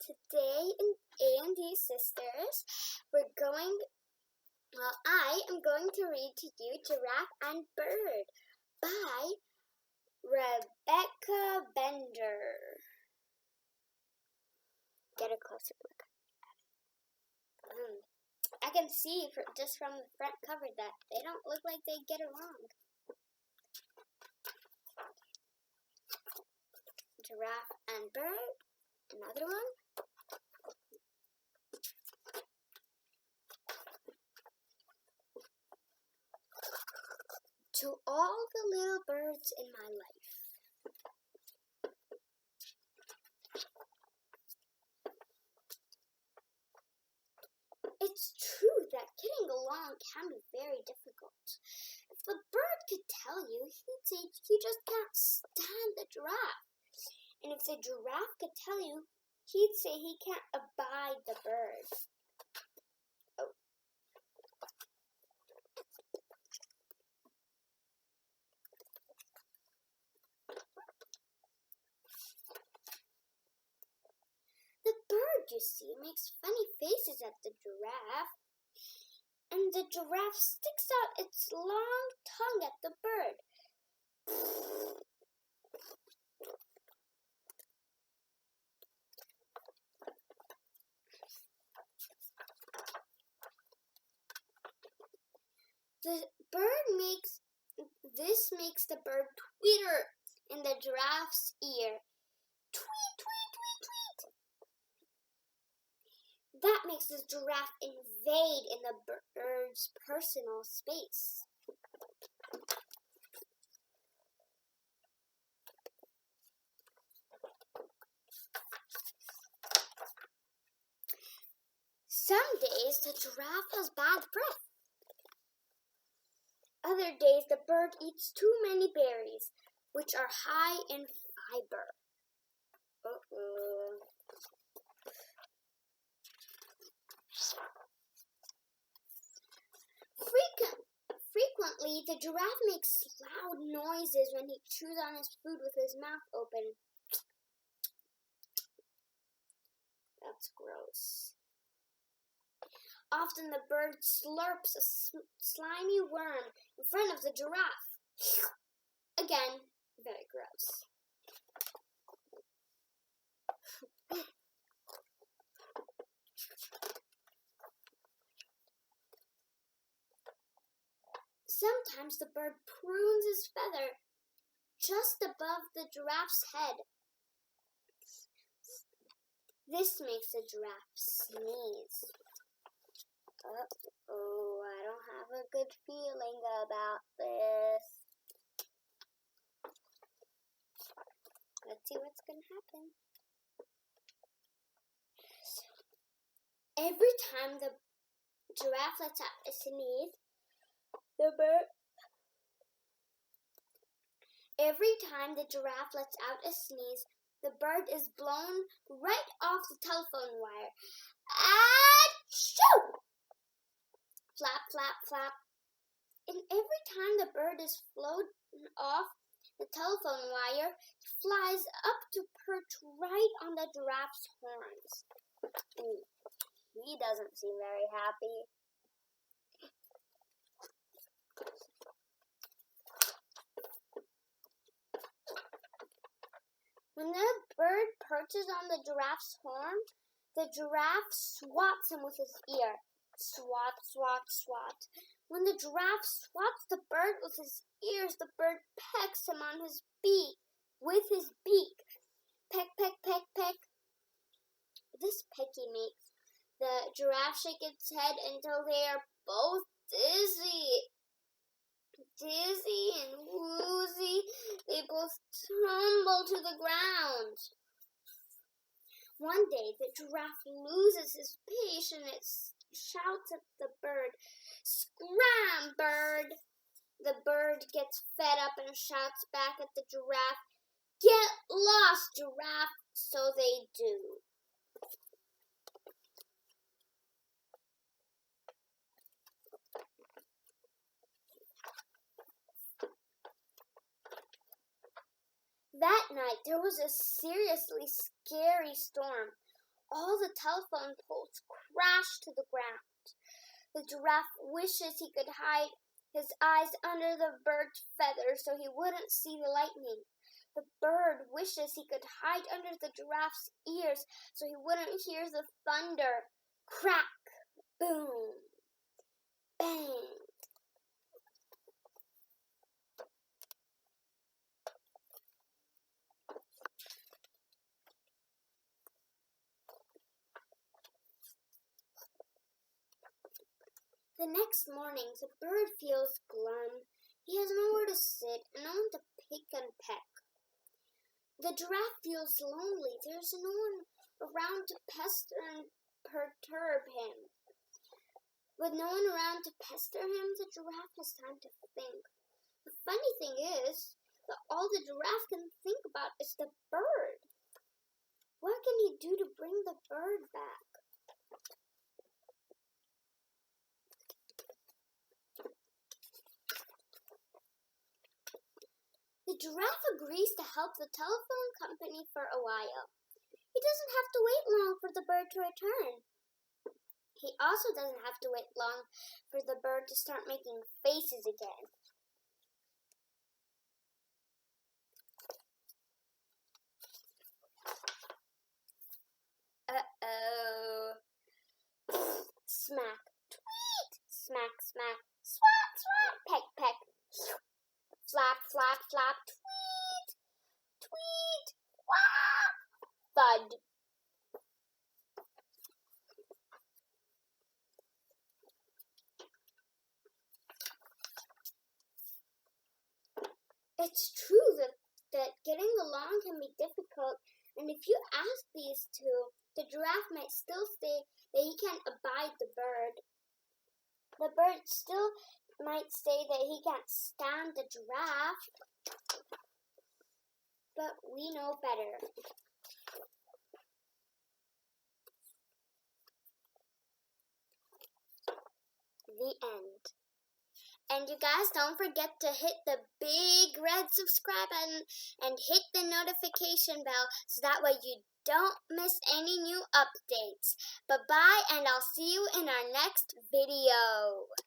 Today in A&D Sisters, I am going to read to you Giraffe and Bird by Rebecca Bender. Get a closer look. I can see just from the front cover that they don't look like they get along. Giraffe and Bird, another one. To all the little birds in my life. It's true that getting along can be very difficult. If the bird could tell you, he'd say he just can't stand the giraffe. And if the giraffe could tell you, he'd say he can't abide the bird. The bird, you see, makes funny faces at the giraffe, and the giraffe sticks out its long tongue at the bird. This makes the bird tweeter in the giraffe's ear. Tweet, tweet, tweet, tweet. That makes the giraffe invade in the bird's personal space. Some days the giraffe has bad breath. Other days the bird eats too many berries, which are high in fiber. Frequently, the giraffe makes loud noises when he chews on his food with his mouth open. That's gross. Often the bird slurps a slimy worm in front of the giraffe. Again, very gross. Sometimes the bird prunes his feather just above the giraffe's head. This makes the giraffe sneeze. Uh-oh, I don't have a good feeling about this. Let's see what's going to happen. Every time the giraffe lets out a sneeze, the bird is blown right off the telephone wire. Achoo! Flap, flap, flap. And every time the bird is flown off the telephone wire, he flies up to perch right on the giraffe's horns. He doesn't seem very happy. When the bird perches on the giraffe's horn, the giraffe swats him with his ear. Swat, swat, swat. When the giraffe swats the bird with his ears, the bird pecks him on his beak, with his beak. Peck, peck, peck, peck. This pecking makes the giraffe shake its head until they are both dizzy. Dizzy and woozy, they both tumble to the ground. One day, the giraffe loses his patience and it shouts at the bird, "Scram, bird!" The bird gets fed up and shouts back at the giraffe, "Get lost, giraffe!" So they do. That night, there was a seriously scary storm. all the telephone poles crash to the ground. The giraffe wishes he could hide his eyes under the bird's feathers so he wouldn't see the lightning. The bird wishes he could hide under the giraffe's ears so he wouldn't hear the thunder. Crack, boom, bang. The next morning, the bird feels glum. He has nowhere to sit and no one to pick and peck. The giraffe feels lonely. There's no one around to pester and perturb him. With no one around to pester him, the giraffe has time to think. The funny thing is that all the giraffe can think about is the bird. What can he do to bring the bird back? The giraffe agrees to help the telephone company for a while. He doesn't have to wait long for the bird to return. He also doesn't have to wait long for the bird to start making faces again. Uh-oh. Smack, tweet, smack, smack, swat, swat, peck, peck. Flap, flap, flap, tweet, tweet, whack, thud. It's true that getting along can be difficult, and if you ask these two, the giraffe might still say that he can't abide the bird. The bird still might say that he can't stand the giraffe, but we know better. The end. And you guys don't forget to hit the big red subscribe button and hit the notification bell so that way you don't miss any new updates. Bye-bye, and I'll see you in our next video.